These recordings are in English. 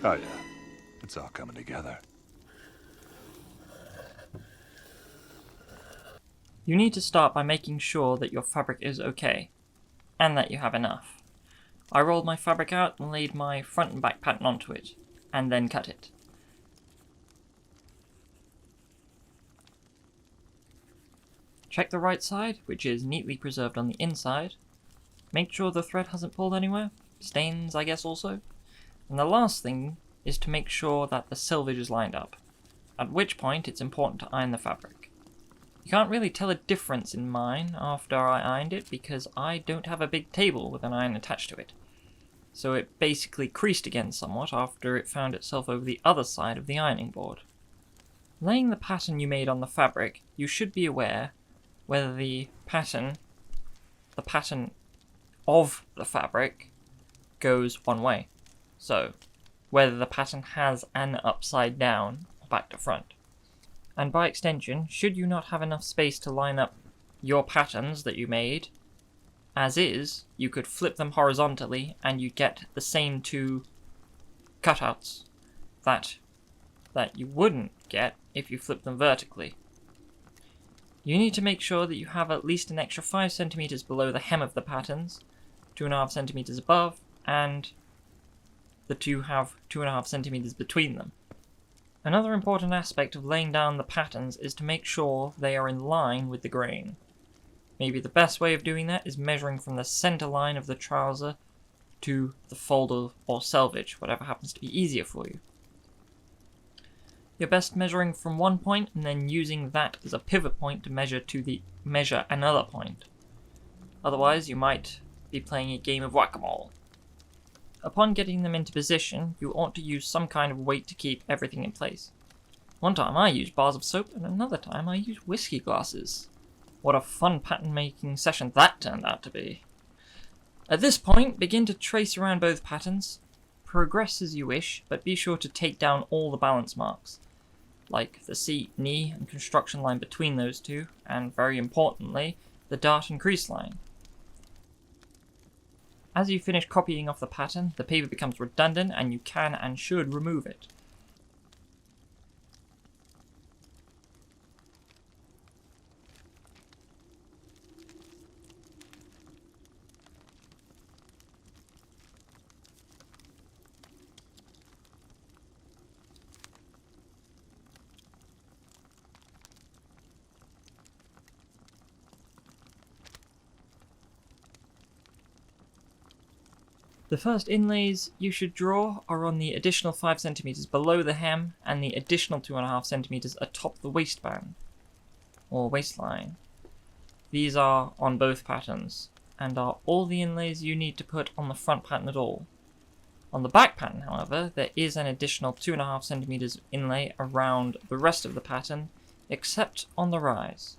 Oh yeah, it's all coming together. You need to start by making sure that your fabric is okay, and that you have enough. I rolled my fabric out and laid my front and back pattern onto it, and then cut it. Check the right side, which is neatly preserved on the inside. Make sure the thread hasn't pulled anywhere, stains I guess also. And the last thing is to make sure that the selvage is lined up, at which point it's important to iron the fabric. You can't really tell a difference in mine after I ironed it because I don't have a big table with an iron attached to it. So it basically creased again somewhat after it found itself over the other side of the ironing board. Laying the pattern you made on the fabric, you should be aware whether the pattern of the fabric goes one way. So, whether the pattern has an upside down or back to front. And by extension, should you not have enough space to line up your patterns that you made as is, you could flip them horizontally and you get the same two cutouts that you wouldn't get if you flip them vertically. You need to make sure that you have at least an extra 5 cm below the hem of the patterns, 2.5 cm above, and the two have 2.5 cm between them. Another important aspect of laying down the patterns is to make sure they are in line with the grain. Maybe the best way of doing that is measuring from the center line of the trouser to the fold or selvage, whatever happens to be easier for you. You're best measuring from one point and then using that as a pivot point to measure another point. Otherwise, you might be playing a game of whack-a-mole. Upon getting them into position, you ought to use some kind of weight to keep everything in place. One time I used bars of soap and another time I used whiskey glasses. What a fun pattern making session that turned out to be. At this point, begin to trace around both patterns. Progress as you wish, but be sure to take down all the balance marks, like the seat, knee and construction line between those two, and very importantly, the dart and crease line. As you finish copying off the pattern, the paper becomes redundant and you can and should remove it. The first inlays you should draw are on the additional 5 cm below the hem and the additional 2.5 cm atop the waistband, or waistline. These are on both patterns, and are all the inlays you need to put on the front pattern at all. On the back pattern, however, there is an additional 2.5 cm inlay around the rest of the pattern, except on the rise.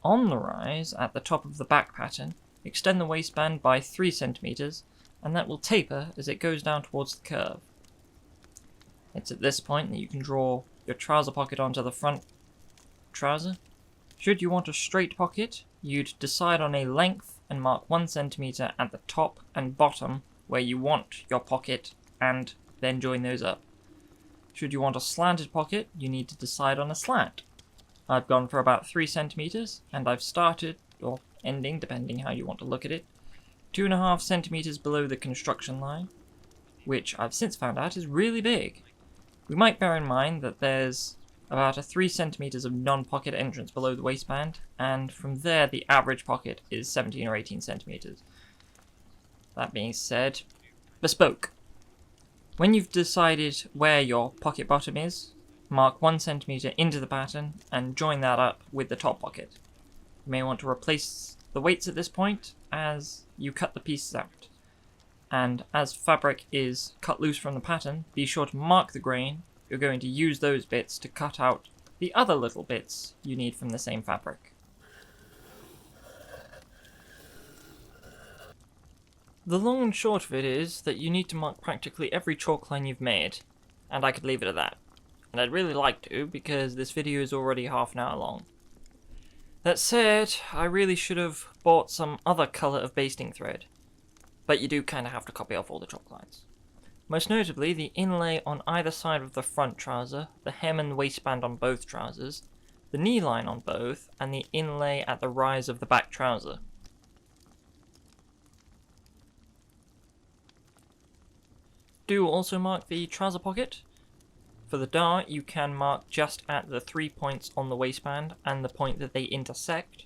On the rise, at the top of the back pattern, extend the waistband by 3 cm, and that will taper as it goes down towards the curve. It's at this point that you can draw your trouser pocket onto the front trouser. Should you want a straight pocket, you'd decide on a length and mark 1 cm at the top and bottom where you want your pocket, and then join those up. Should you want a slanted pocket, you need to decide on a slant. I've gone for about 3 cm, and I've started, or ending, depending how you want to look at it, 2.5 cm below the construction line, which I've since found out is really big. We might bear in mind that there's about a 3 cm of non-pocket entrance below the waistband, and from there the average pocket is 17 or 18 cm. That being said, bespoke. When you've decided where your pocket bottom is, mark 1 cm into the pattern and join that up with the top pocket. You may want to replace the weights at this point as you cut the pieces out. And as fabric is cut loose from the pattern, be sure to mark the grain. You're going to use those bits to cut out the other little bits you need from the same fabric. The long and short of it is that you need to mark practically every chalk line you've made, and I could leave it at that. And I'd really like to, because this video is already half an hour long. That said, I really should have bought some other colour of basting thread, but you do kind of have to copy off all the chalk lines. Most notably, the inlay on either side of the front trouser, the hem and waistband on both trousers, the knee line on both, and the inlay at the rise of the back trouser. Do also mark the trouser pocket. For the dart, you can mark just at the 3 points on the waistband and the point that they intersect.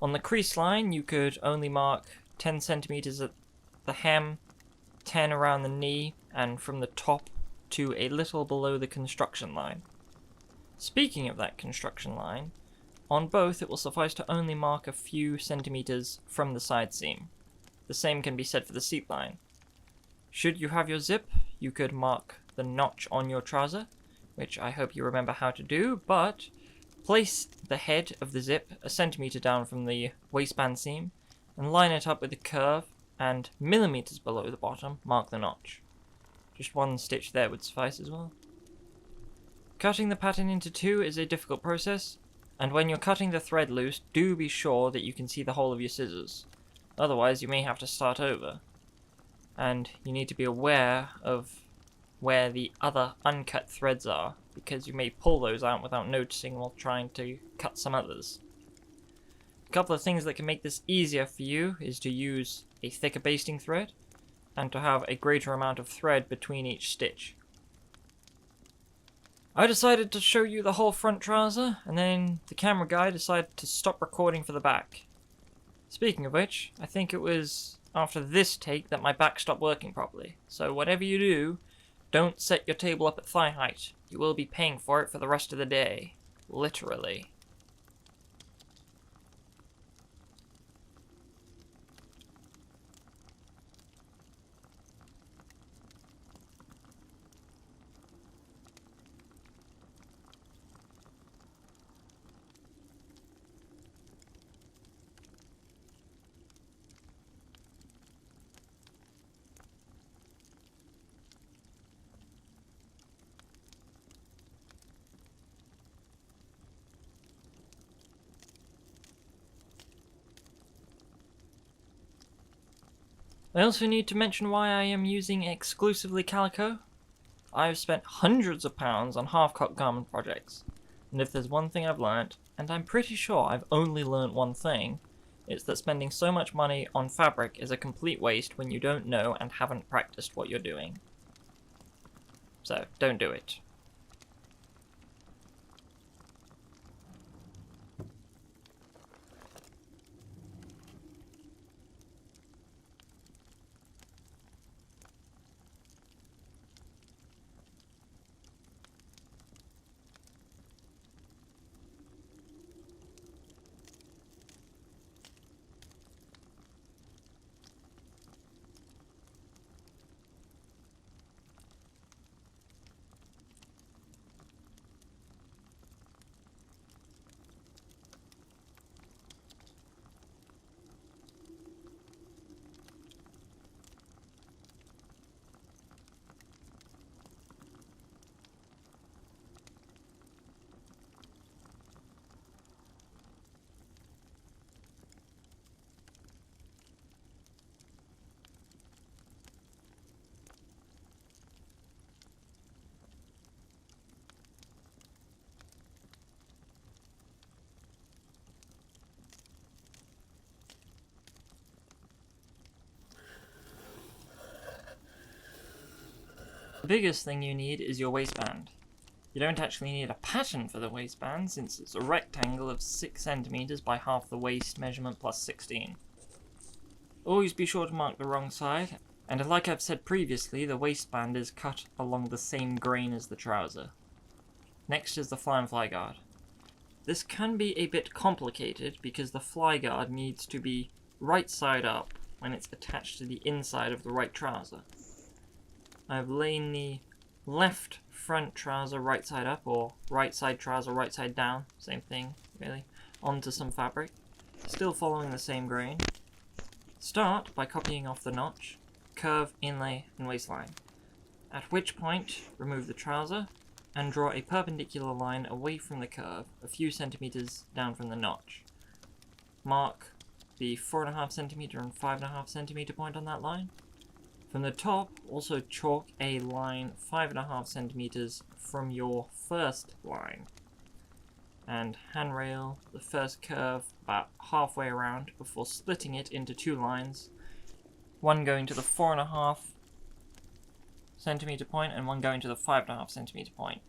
On the crease line, you could only mark 10 centimeters at the hem, 10 around the knee, and from the top to a little below the construction line. Speaking of that construction line, on both it will suffice to only mark a few centimeters from the side seam. The same can be said for the seat line. Should you have your zip, you could mark the notch on your trouser, which I hope you remember how to do, but place the head of the zip a centimeter down from the waistband seam and line it up with the curve, and millimeters below the bottom, mark the notch. Just one stitch there would suffice as well. Cutting the pattern into two is a difficult process, and when you're cutting the thread loose, do be sure that you can see the hole of your scissors. Otherwise, you may have to start over. And you need to be aware of where the other uncut threads are, because you may pull those out without noticing while trying to cut some others. A couple of things that can make this easier for you is to use a thicker basting thread and to have a greater amount of thread between each stitch. I decided to show you the whole front trouser, and then the camera guy decided to stop recording for the back. Speaking of which, I think it was after this take that my back stopped working properly, so whatever you do, don't set your table up at thigh height. You will be paying for it for the rest of the day. Literally. I also need to mention why I am using exclusively calico. I have spent hundreds of pounds on half-cut garment projects, and if there's one thing I've learnt, and I'm pretty sure I've only learnt one thing, it's that spending so much money on fabric is a complete waste when you don't know and haven't practiced what you're doing. So, don't do it. The biggest thing you need is your waistband. You don't actually need a pattern for the waistband, since it's a rectangle of 6 centimeters by half the waist measurement plus 16. Always be sure to mark the wrong side, and like I've said previously, the waistband is cut along the same grain as the trouser. Next is the fly and fly guard. This can be a bit complicated because the fly guard needs to be right side up when it's attached to the inside of the right trouser. I've lain the left front trouser right side up, or right side trouser right side down, same thing really, onto some fabric, still following the same grain. Start by copying off the notch, curve, inlay, and waistline, at which point remove the trouser and draw a perpendicular line away from the curve, a few centimeters down from the notch. Mark the 4.5 centimeter and 5.5 centimeter point on that line. From the top, also chalk a line 5.5 centimeters from your first line, and handrail the first curve about halfway around before splitting it into two lines, one going to the 4.5 centimeter point and one going to the 5.5 centimeter point.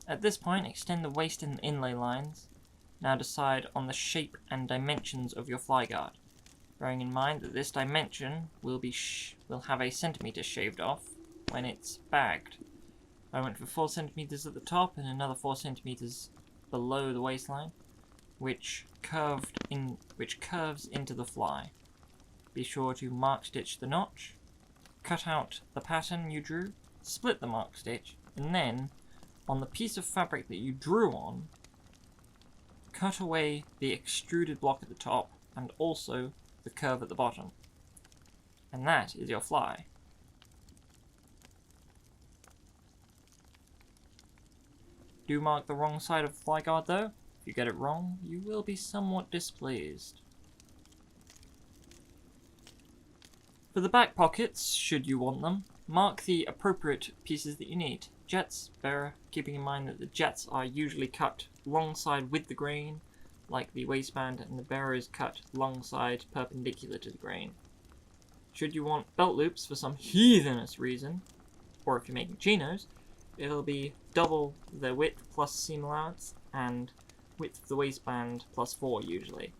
At this point, extend the waist and inlay lines. Now decide on the shape and dimensions of your fly guard, bearing in mind that this dimension will have a centimeter shaved off when it's bagged. I went for 4 centimeters at the top and another 4 centimeters below the waistline, which curves into the fly. Be sure to mark stitch the notch, cut out the pattern you drew, split the mark stitch, and then on the piece of fabric that you drew on, cut away the extruded block at the top and also the curve at the bottom. And that is your fly. Do mark the wrong side of the fly guard though. If you get it wrong, you will be somewhat displeased. For the back pockets, should you want them, mark the appropriate pieces that you need. Jets, bearer, keeping in mind that the jets are usually cut longside with the grain, like the waistband, and the bearer is cut longside perpendicular to the grain. Should you want belt loops for some heathenous reason, or if you're making chinos, it'll be double the width plus seam allowance, and width of the waistband plus 4 usually.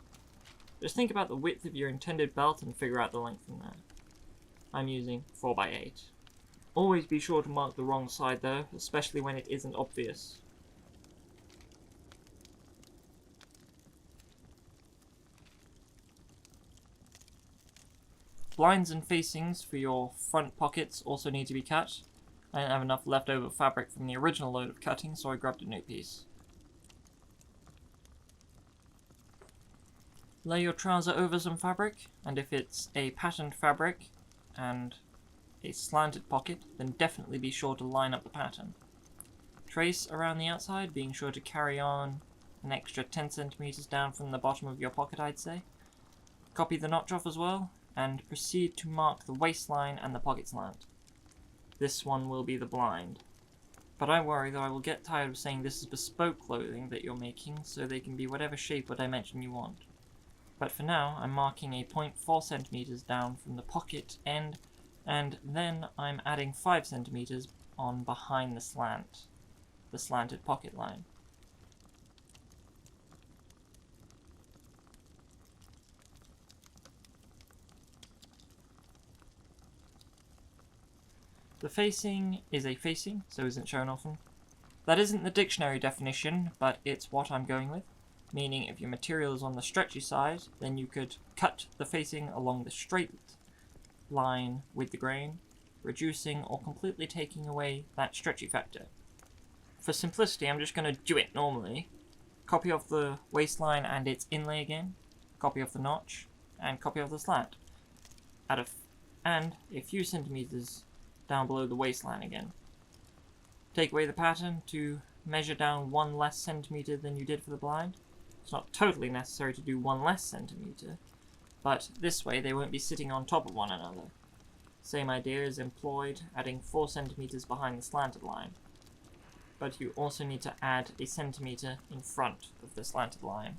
Just think about the width of your intended belt and figure out the length from that. I'm using 4x8. Always be sure to mark the wrong side though, especially when it isn't obvious. Blinds and facings for your front pockets also need to be cut. I didn't have enough leftover fabric from the original load of cutting, so I grabbed a new piece. Lay your trouser over some fabric, and if it's a patterned fabric and a slanted pocket, then definitely be sure to line up the pattern. Trace around the outside, being sure to carry on an extra 10 centimeters down from the bottom of your pocket, I'd say. Copy the notch off as well, and proceed to mark the waistline and the pocket slant. This one will be the blind. But I worry that I will get tired of saying this is bespoke clothing that you're making, so they can be whatever shape or dimension you want. But for now, I'm marking a 0.4 centimeters down from the pocket end, and then I'm adding 5 centimeters on behind the slanted pocket line. The facing is a facing, so isn't shown often. That isn't the dictionary definition, but it's what I'm going with. Meaning if your material is on the stretchy side, then you could cut the facing along the straight line with the grain, reducing or completely taking away that stretchy factor. For simplicity, I'm just going to do it normally. Copy off the waistline and its inlay again, copy off the notch, and copy off the slant. And a few centimeters down below the waistline again. Take away the pattern to measure down 1 less centimeter than you did for the blind. It's not totally necessary to do 1 less centimeter, but this way they won't be sitting on top of one another. Same idea is employed, adding 4 centimeters behind the slanted line. But you also need to add a centimeter in front of the slanted line.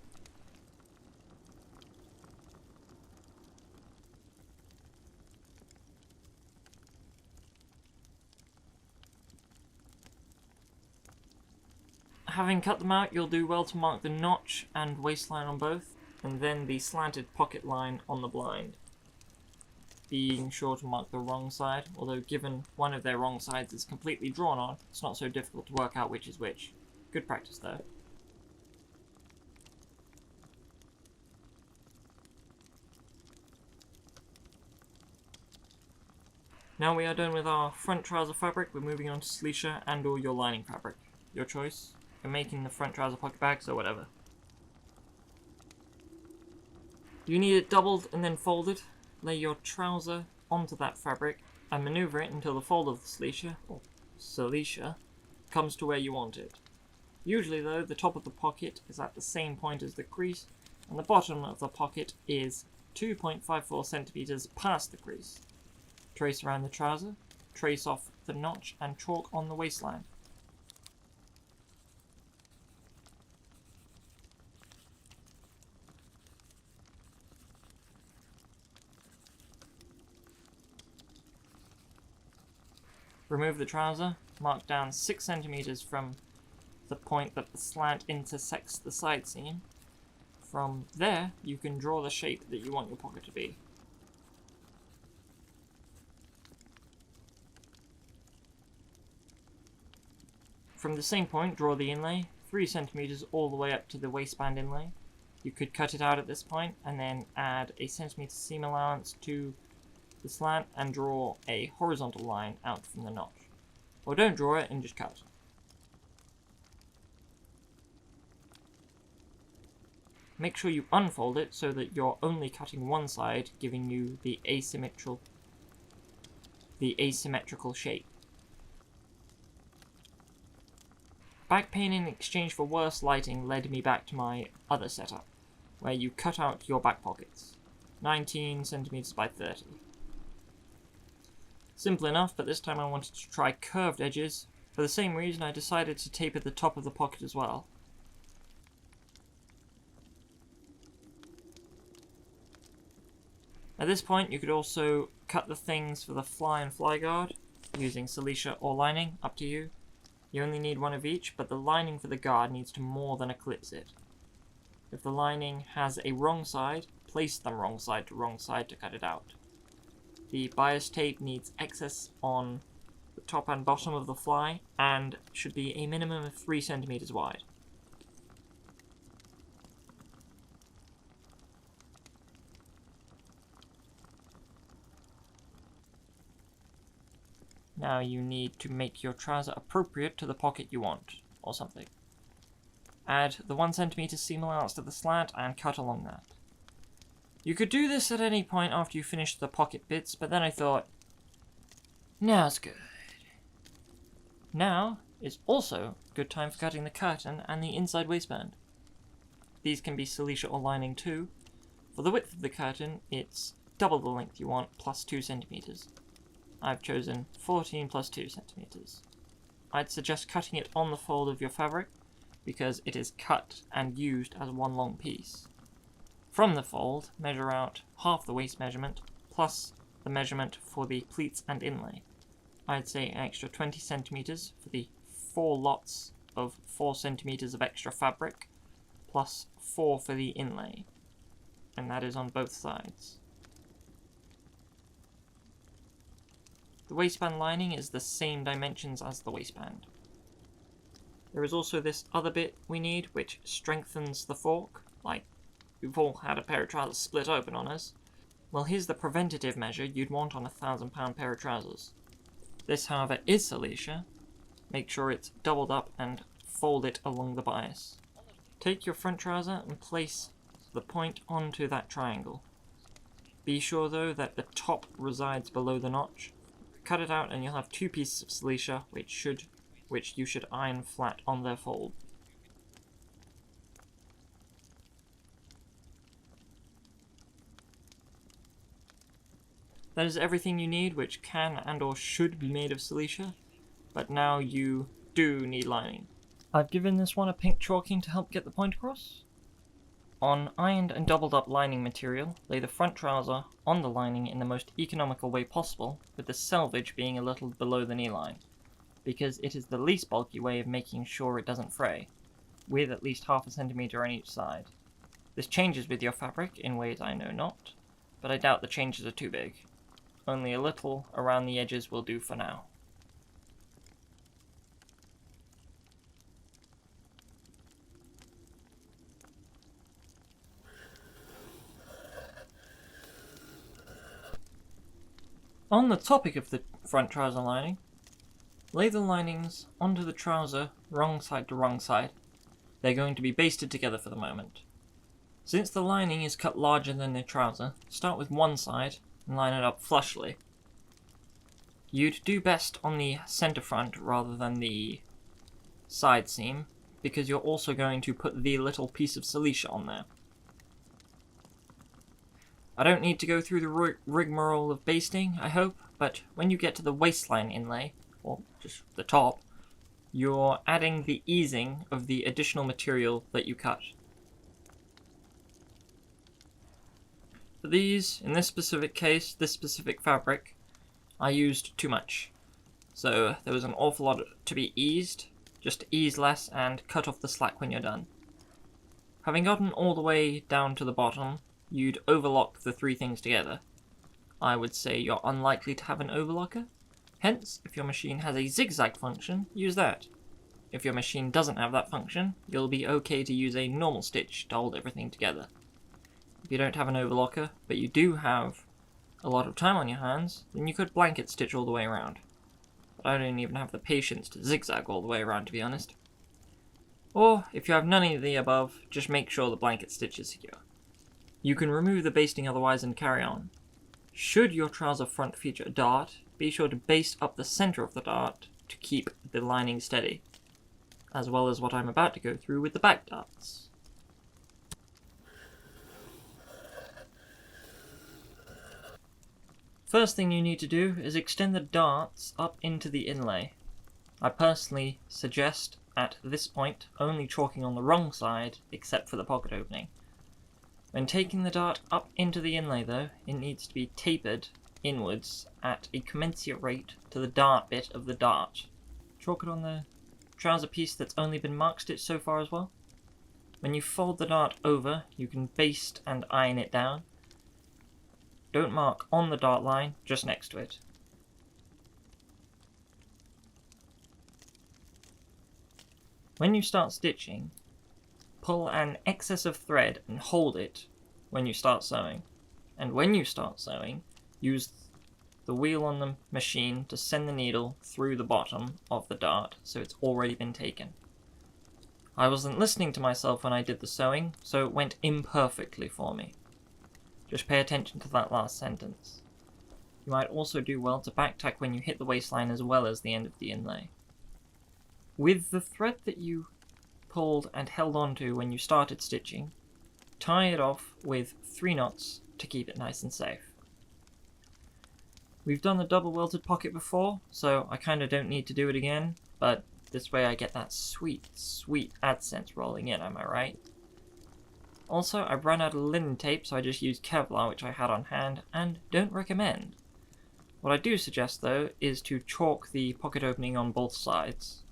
Having cut them out, you'll do well to mark the notch and waistline on both, and then the slanted pocket line on the blind. Being sure to mark the wrong side, although given one of their wrong sides is completely drawn on, it's not so difficult to work out which is which. Good practice though. Now we are done with our front trouser fabric, we're moving on to Silecia and or your lining fabric. Your choice. You're making the front trouser pocket bag, so whatever. You need it doubled and then folded. Lay your trouser onto that fabric and maneuver it until the fold of the Silecia, comes to where you want it. Usually though, the top of the pocket is at the same point as the crease, and the bottom of the pocket is 2.54 centimeters past the crease. Trace around the trouser, trace off the notch, and chalk on the waistline. Remove the trouser, mark down 6 centimeters from the point that the slant intersects the side seam. From there, you can draw the shape that you want your pocket to be. From the same point, draw the inlay, 3 centimeters all the way up to the waistband inlay. You could cut it out at this point and then add a centimeter seam allowance to the slant and draw a horizontal line out from the notch. Or don't draw it and just cut. Make sure you unfold it so that you're only cutting one side, giving you the asymmetrical shape. Back pain in exchange for worse lighting led me back to my other setup, where you cut out your back pockets, 19 centimeters by 30. Simple enough, but this time I wanted to try curved edges. For the same reason, I decided to taper the top of the pocket as well. At this point, you could also cut the things for the fly and fly guard, using Silecia or lining, up to you. You only need one of each, but the lining for the guard needs to more than eclipse it. If the lining has a wrong side, place them wrong side to cut it out. The bias tape needs excess on the top and bottom of the fly, and should be a minimum of 3 centimeters wide. Now you need to make your trouser appropriate to the pocket you want, or something. Add the 1 centimeter seam allowance to the slant and cut along that. You could do this at any point after you finish the pocket bits, but then I thought, now's good. Now is also a good time for cutting the curtain and the inside waistband. These can be Silecia or lining too. For the width of the curtain, it's double the length you want plus 2 centimeters. I've chosen 14 plus 2 centimeters. I'd suggest cutting it on the fold of your fabric because it is cut and used as one long piece. From the fold, measure out half the waist measurement plus the measurement for the pleats and inlay. I'd say an extra 20 centimeters for the 4 lots of 4 centimeters of extra fabric plus 4 for the inlay, and that is on both sides. The waistband lining is the same dimensions as the waistband. There is also this other bit we need which strengthens the fork, like we've all had a pair of trousers split open on us. Well, here's the preventative measure you'd want on a £1,000 pair of trousers. This, however, is Silecia. Make sure it's doubled up and fold it along the bias. Take your front trouser and place the point onto that triangle. Be sure though that the top resides below the notch. Cut it out and you'll have 2 pieces of Silecia which you should iron flat on their fold. That is everything you need which can and or should be made of Silecia, but now you do need lining. I've given this one a pink chalking to help get the point across. On ironed and doubled up lining material, lay the front trouser on the lining in the most economical way possible, with the selvage being a little below the knee line, because it is the least bulky way of making sure it doesn't fray, with at least half a centimeter on each side. This changes with your fabric in ways I know not, but I doubt the changes are too big. Only a little around the edges will do for now. On the topic of the front trouser lining, lay the linings onto the trouser wrong side to wrong side. They're going to be basted together for the moment. Since the lining is cut larger than the trouser, start with one side and line it up flushly. You'd do best on the center front rather than the side seam, because you're also going to put the little piece of Silecia on there. I don't need to go through the rigmarole of basting, I hope, but when you get to the waistline inlay, or just the top, you're adding the easing of the additional material that you cut. For these, in this specific case, this specific fabric, I used too much. So there was an awful lot to be eased, just ease less and cut off the slack when you're done. Having gotten all the way down to the bottom, you'd overlock the three things together. I would say you're unlikely to have an overlocker. Hence, if your machine has a zigzag function, use that. If your machine doesn't have that function, you'll be okay to use a normal stitch to hold everything together. If you don't have an overlocker, but you do have a lot of time on your hands, then you could blanket stitch all the way around. But I don't even have the patience to zigzag all the way around, to be honest. Or, if you have none of the above, just make sure the blanket stitch is secure. You can remove the basting otherwise and carry on. Should your trouser front feature a dart, be sure to baste up the center of the dart to keep the lining steady, as well as what I'm about to go through with the back darts. First thing you need to do is extend the darts up into the inlay. I personally suggest at this point only chalking on the wrong side except for the pocket opening. When taking the dart up into the inlay though, it needs to be tapered inwards at a commensurate rate to the dart bit of the dart. Chalk it on the trouser piece that's only been mark stitched so far as well. When you fold the dart over, you can baste and iron it down. Don't mark on the dart line, just next to it. When you start stitching, pull an excess of thread and hold it when you start sewing. And when you start sewing, use the wheel on the machine to send the needle through the bottom of the dart so it's already been taken. I wasn't listening to myself when I did the sewing, so it went imperfectly for me. Just pay attention to that last sentence. You might also do well to backtack when you hit the waistline as well as the end of the inlay. With the thread that you pulled and held onto when you started stitching, tie it off with 3 knots to keep it nice and safe. We've done the double welted pocket before, so I kinda don't need to do it again, but this way I get that sweet, sweet AdSense rolling in, am I right? Also, I've run out of linen tape, so I just used Kevlar, which I had on hand, and don't recommend. What I do suggest, though, is to chalk the pocket opening on both sides.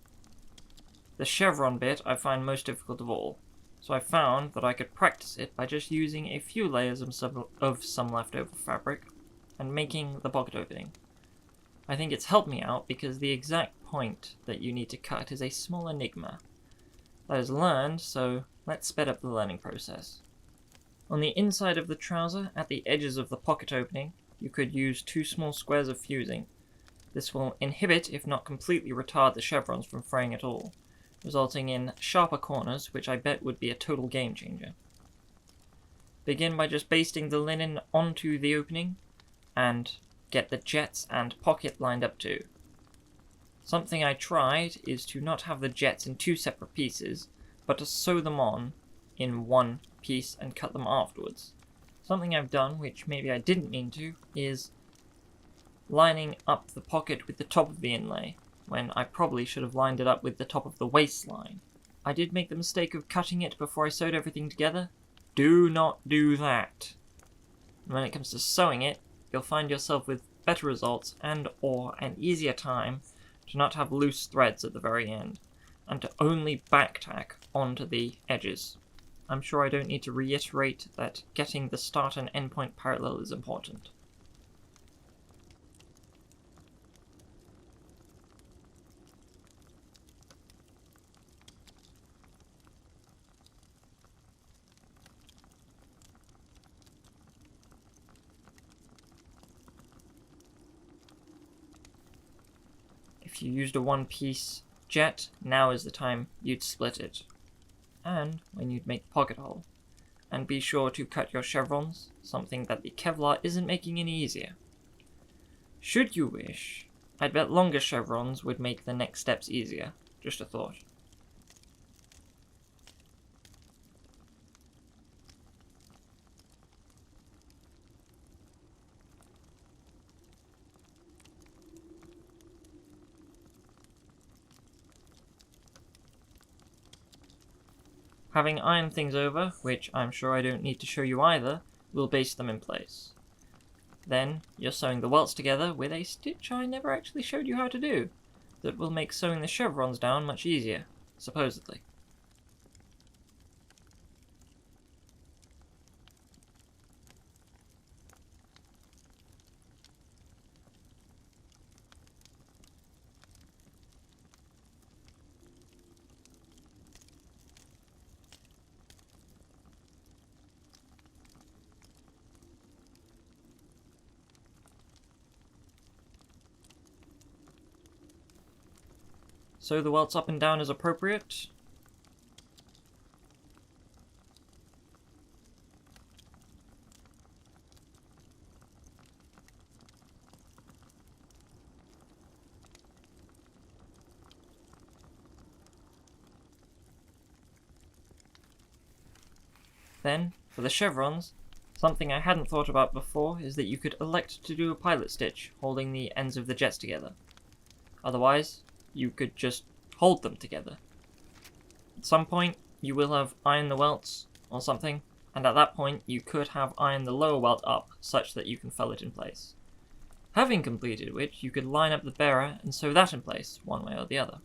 The chevron bit I find most difficult of all, so I found that I could practice it by just using a few layers of some leftover fabric and making the pocket opening. I think it's helped me out because the exact point that you need to cut is a small enigma. That is learned, so let's sped up the learning process. On the inside of the trouser, at the edges of the pocket opening, you could use 2 small squares of fusing. This will inhibit, if not completely retard, the chevrons from fraying at all, resulting in sharper corners, which I bet would be a total game changer. Begin by just basting the linen onto the opening, and get the jets and pocket lined up too. Something I tried is to not have the jets in 2 separate pieces, but to sew them on in one piece and cut them afterwards. Something I've done, which maybe I didn't mean to, is lining up the pocket with the top of the inlay, when I probably should have lined it up with the top of the waistline. I did make the mistake of cutting it before I sewed everything together. Do not do that. When it comes to sewing it, you'll find yourself with better results and or an easier time to not have loose threads at the very end, and to only backtack onto the edges. I'm sure I don't need to reiterate that getting the start and end point parallel is important. If you used a one-piece jet, now is the time you'd split it. And when you'd make the pocket hole. And be sure to cut your chevrons, something that the Kevlar isn't making any easier. Should you wish, I'd bet longer chevrons would make the next steps easier. Just a thought. Having ironed things over, which I'm sure I don't need to show you either, will base them in place. Then, you're sewing the welts together with a stitch I never actually showed you how to do, that will make sewing the chevrons down much easier, supposedly. Sew the welts up and down as appropriate. Then, for the chevrons, something I hadn't thought about before is that you could elect to do a pilot stitch, holding the ends of the jets together. Otherwise, you could just hold them together. At some point, you will have ironed the welts or something, and at that point you could have ironed the lower welt up such that you can fell it in place. Having completed which, you could line up the bearer and sew that in place, one way or the other.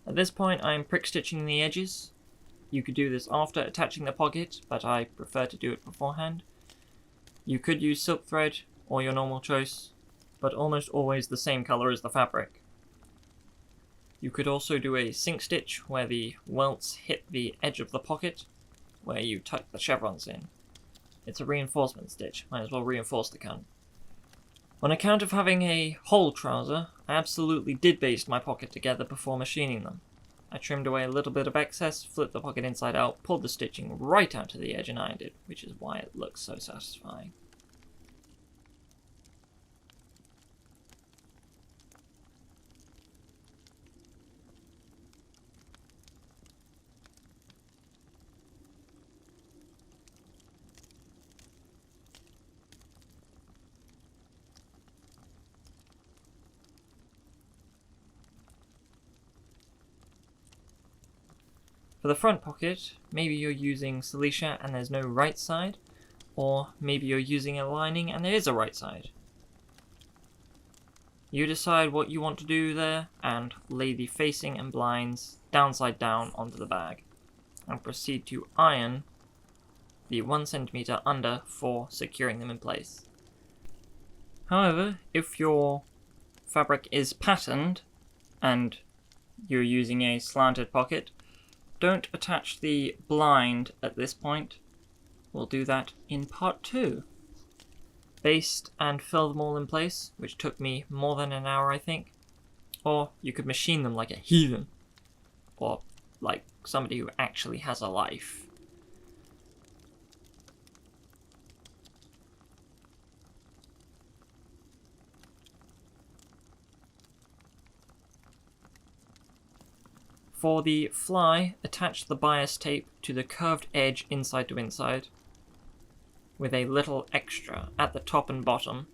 At this point I am prick stitching the edges. You could do this after attaching the pocket, but I prefer to do it beforehand. You could use silk thread or your normal choice, but almost always the same colour as the fabric. You could also do a sink stitch where the welts hit the edge of the pocket, where you tuck the chevrons in. It's a reinforcement stitch, might as well reinforce the cunt. On account of having a whole trouser, I absolutely did baste my pocket together before machining them. I trimmed away a little bit of excess, flipped the pocket inside out, pulled the stitching right out to the edge and ironed it, which is why it looks so satisfying. For the front pocket, maybe you're using Silecia and there's no right side, or maybe you're using a lining and there is a right side. You decide what you want to do there and lay the facing and blinds downside down onto the bag, and proceed to iron the 1 centimeter under for securing them in place. However, if your fabric is patterned and you're using a slanted pocket, don't attach the blind at this point. We'll do that in part 2. Baste and fill them all in place, which took me more than an hour, I think. Or you could machine them like a heathen. Or like somebody who actually has a life. For the fly, attach the bias tape to the curved edge inside to inside, with a little extra at the top and bottom,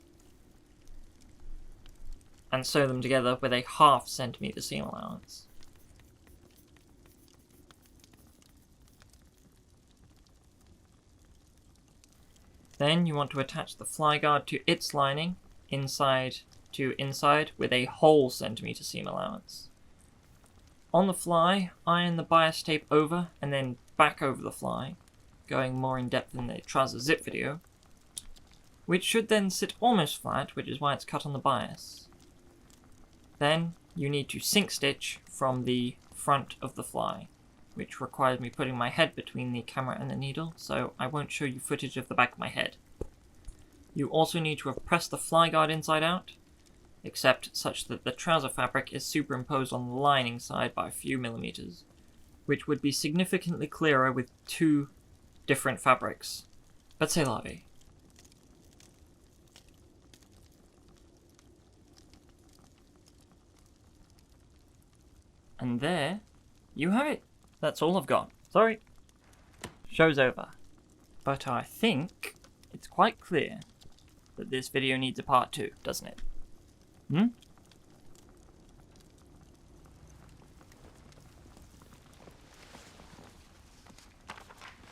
and sew them together with a 0.5 centimeter seam allowance. Then you want to attach the fly guard to its lining, inside to inside, with a whole centimeter seam allowance. On the fly, iron the bias tape over and then back over the fly, going more in depth in the trouser zip video, which should then sit almost flat, which is why it's cut on the bias. Then you need to sink stitch from the front of the fly, which requires me putting my head between the camera and the needle, so I won't show you footage of the back of my head. You also need to have pressed the fly guard inside out, except such that the trouser fabric is superimposed on the lining side by a few millimeters, which would be significantly clearer with two different fabrics. But c'est la vie. And there you have it. That's all I've got. Sorry. Show's over. But I think it's quite clear that this video needs a part 2, doesn't it?